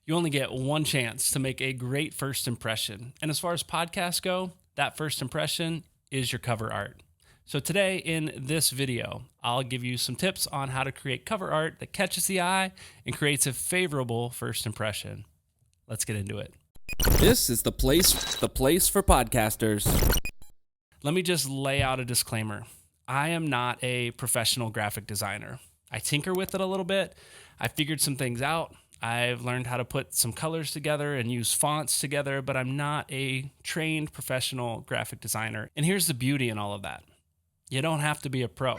You only get one chance to make a great first impression. And as far as podcasts go, that first impression is your cover art. So today in this video, I'll give you some tips on how to create cover art that catches the eye and creates a favorable first impression. Let's get into it. This is the place for podcasters. Let me just lay out a disclaimer. I am not a professional graphic designer. I tinker with it a little bit. I figured some things out. I've learned how to put some colors together and use fonts together, but I'm not a trained professional graphic designer. And here's the beauty in all of that. You don't have to be a pro.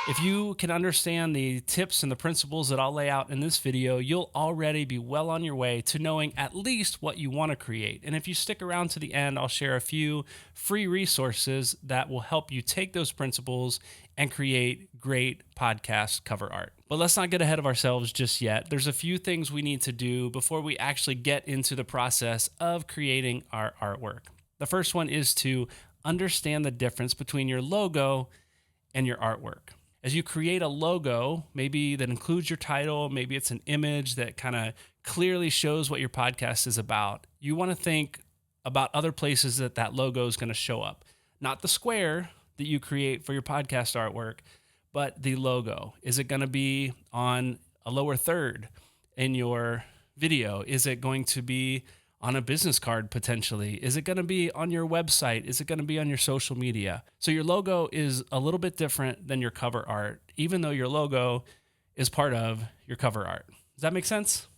If you can understand the tips and the principles that I'll lay out in this video, you'll already be well on your way to knowing at least what you want to create. And if you stick around to the end, I'll share a few free resources that will help you take those principles and create great podcast cover art. But let's not get ahead of ourselves just yet. There's a few things we need to do before we actually get into the process of creating our artwork. The first one is to understand the difference between your logo and your artwork. As you create a logo, maybe that includes your title, maybe it's an image that kind of clearly shows what your podcast is about, you want to think about other places that that logo is going to show up. Not the square that you create for your podcast artwork, but the logo. Is it going to be on a lower third in your video? Is it going to be on a business card potentially? Is it going to be on your website? Is it going to be on your social media? So your logo is a little bit different than your cover art, even though your logo is part of your cover art. Does that make sense?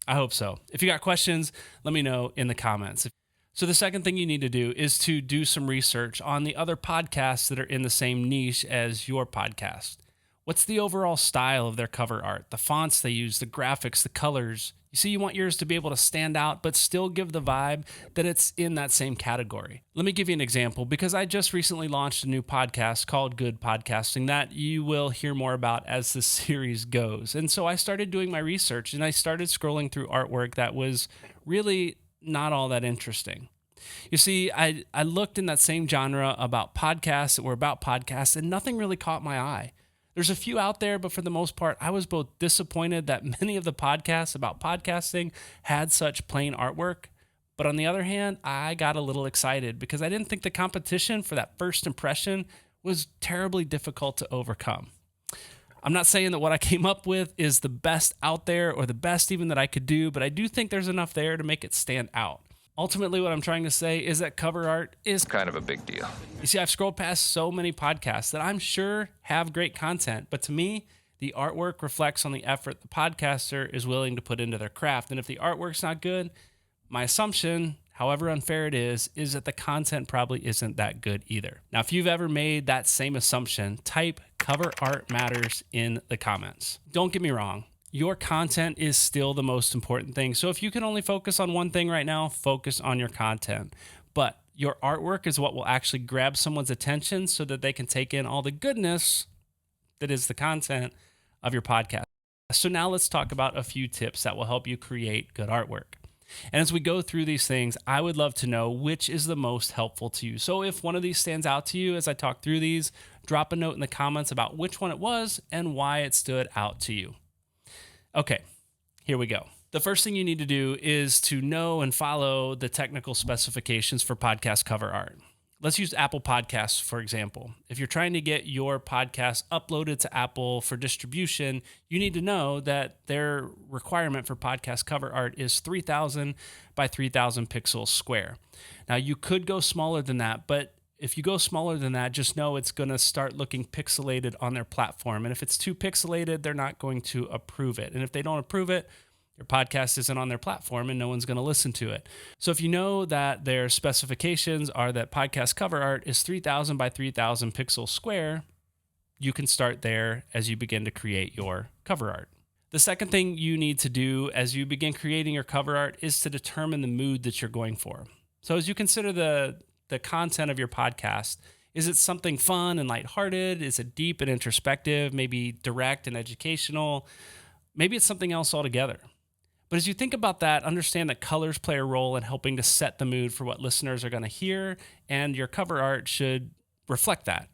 I hope so. If you got questions, let me know in the comments. So the second thing you need to do is to do some research on the other podcasts that are in the same niche as your podcast. What's the overall style of their cover art? The fonts they use, the graphics, the colors. You see, you want yours to be able to stand out, but still give the vibe that it's in that same category. Let me give you an example, because I just recently launched a new podcast called Good Podcasting that you will hear more about as the series goes. And so I started doing my research and I started scrolling through artwork that was really not all that interesting. You see, I looked in that same genre about podcasts that were about podcasts, and nothing really caught my eye. There's a few out there, but for the most part, I was both disappointed that many of the podcasts about podcasting had such plain artwork. But on the other hand, I got a little excited because I didn't think the competition for that first impression was terribly difficult to overcome. I'm not saying that what I came up with is the best out there or the best even that I could do, but I do think there's enough there to make it stand out. Ultimately, what I'm trying to say is that cover art is kind of a big deal. You see, I've scrolled past so many podcasts that I'm sure have great content, but to me, the artwork reflects on the effort the podcaster is willing to put into their craft. And if the artwork's not good, my assumption, however unfair it is that the content probably isn't that good either. Now, if you've ever made that same assumption, type cover art matters in the comments. Don't get me wrong. Your content is still the most important thing. So if you can only focus on one thing right now, focus on your content. But your artwork is what will actually grab someone's attention so that they can take in all the goodness that is the content of your podcast. So now let's talk about a few tips that will help you create good artwork. And as we go through these things, I would love to know which is the most helpful to you. So if one of these stands out to you as I talk through these, drop a note in the comments about which one it was and why it stood out to you. Okay, here we go. The first thing you need to do is to know and follow the technical specifications for podcast cover art. Let's use Apple Podcasts, for example. If you're trying to get your podcast uploaded to Apple for distribution, you need to know that their requirement for podcast cover art is 3,000 by 3,000 pixels square. Now, you could go smaller than that, but if you go smaller than that, just know it's going to start looking pixelated on their platform. And if it's too pixelated, they're not going to approve it. And if they don't approve it, your podcast isn't on their platform and no one's going to listen to it. So if you know that their specifications are that podcast cover art is 3,000 by 3,000 pixels square, you can start there as you begin to create your cover art. The second thing you need to do as you begin creating your cover art is to determine the mood that you're going for. So as you consider the content of your podcast, is it something fun and lighthearted? Is it deep and introspective, maybe direct and educational? Maybe it's something else altogether. But as you think about that, understand that colors play a role in helping to set the mood for what listeners are going to hear, and your cover art should reflect that.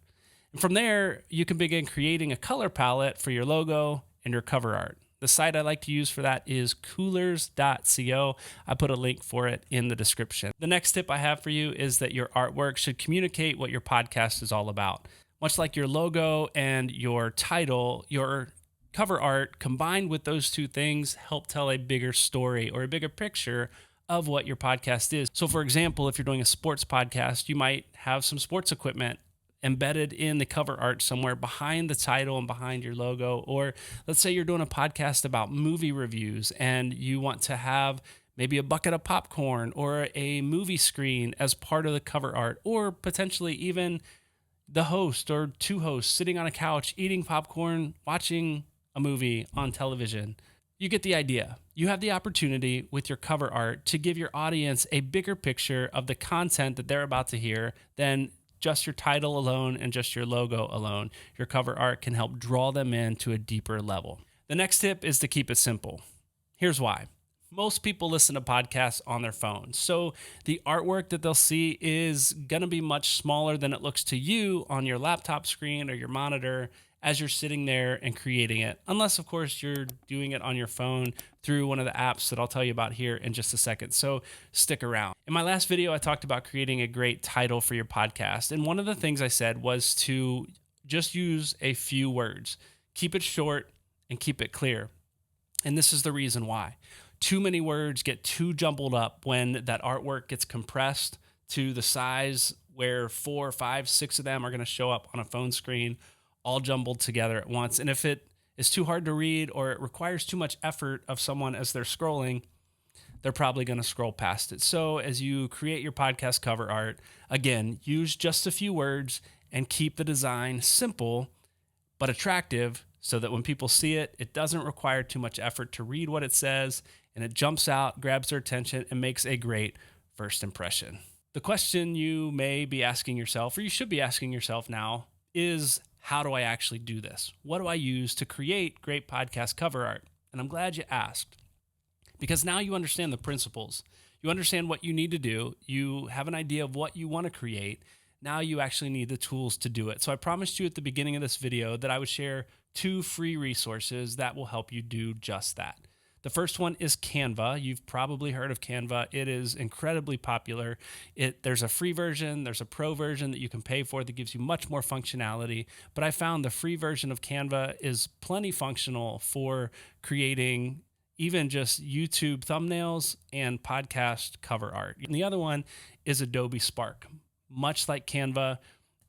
And from there, you can begin creating a color palette for your logo and your cover art. The site I like to use for that is coolers.co. I put a link for it in the description. The next tip I have for you is that your artwork should communicate what your podcast is all about. Much like your logo and your title, your cover art combined with those two things help tell a bigger story or a bigger picture of what your podcast is. So for example, if you're doing a sports podcast, you might have some sports equipment embedded in the cover art somewhere behind the title and behind your logo. Or let's say you're doing a podcast about movie reviews and you want to have maybe a bucket of popcorn or a movie screen as part of the cover art, or potentially even the host or two hosts sitting on a couch eating popcorn, watching a movie on television. You get the idea. You have the opportunity with your cover art to give your audience a bigger picture of the content that they're about to hear than just your title alone and just your logo alone. Your cover art can help draw them in to a deeper level. The next tip is to keep it simple. Here's why. Most people listen to podcasts on their phones, so the artwork that they'll see is going to be much smaller than it looks to you on your laptop screen or your monitor as you're sitting there and creating it, unless, of course, you're doing it on your phone through one of the apps that I'll tell you about here in just a second. So stick around. In my last video, I talked about creating a great title for your podcast. And one of the things I said was to just use a few words, keep it short and keep it clear. And this is the reason why. Too many words get too jumbled up when that artwork gets compressed to the size where 4, 5, 6 of them are going to show up on a phone screen, all jumbled together at once. And if it is too hard to read or it requires too much effort of someone as they're scrolling, they're probably going to scroll past it. So as you create your podcast cover art, again, use just a few words and keep the design simple but attractive so that when people see it, it doesn't require too much effort to read what it says, and it jumps out, grabs their attention, and makes a great first impression. The question you may be asking yourself, or you should be asking yourself now, is how do I actually do this? What do I use to create great podcast cover art? And I'm glad you asked, because now you understand the principles. You understand what you need to do. You have an idea of what you want to create. Now you actually need the tools to do it. So I promised you at the beginning of this video that I would share 2 free resources that will help you do just that. The first one is Canva. You've probably heard of Canva. It is incredibly popular. There's a free version, there's a pro version that you can pay for that gives you much more functionality. But I found the free version of Canva is plenty functional for creating even just YouTube thumbnails and podcast cover art. And the other one is Adobe Spark. Much like Canva,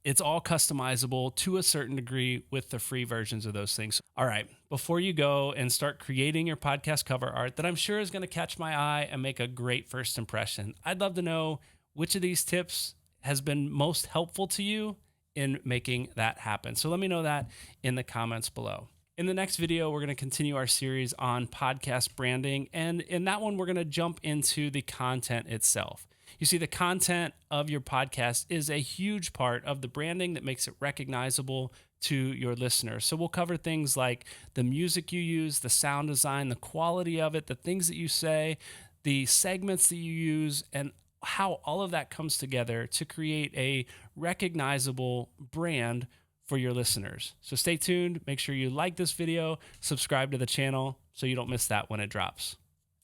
it's all customizable to a certain degree with the free versions of those things. All right, before you go and start creating your podcast cover art that I'm sure is going to catch my eye and make a great first impression, I'd love to know which of these tips has been most helpful to you in making that happen. So let me know that in the comments below. In the next video, we're going to continue our series on podcast branding. And in that one, we're going to jump into the content itself. You see, the content of your podcast is a huge part of the branding that makes it recognizable to your listeners. So we'll cover things like the music you use, the sound design, the quality of it, the things that you say, the segments that you use, and how all of that comes together to create a recognizable brand for your listeners. So stay tuned. Make sure you like this video, subscribe to the channel so you don't miss that when it drops.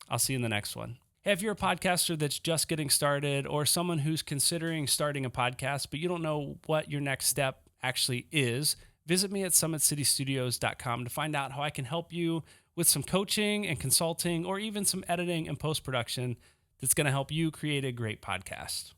I'll see you in the next one. Hey, if you're a podcaster that's just getting started or someone who's considering starting a podcast, but you don't know what your next step actually is, visit me at summitcitystudios.com to find out how I can help you with some coaching and consulting or even some editing and post-production that's going to help you create a great podcast.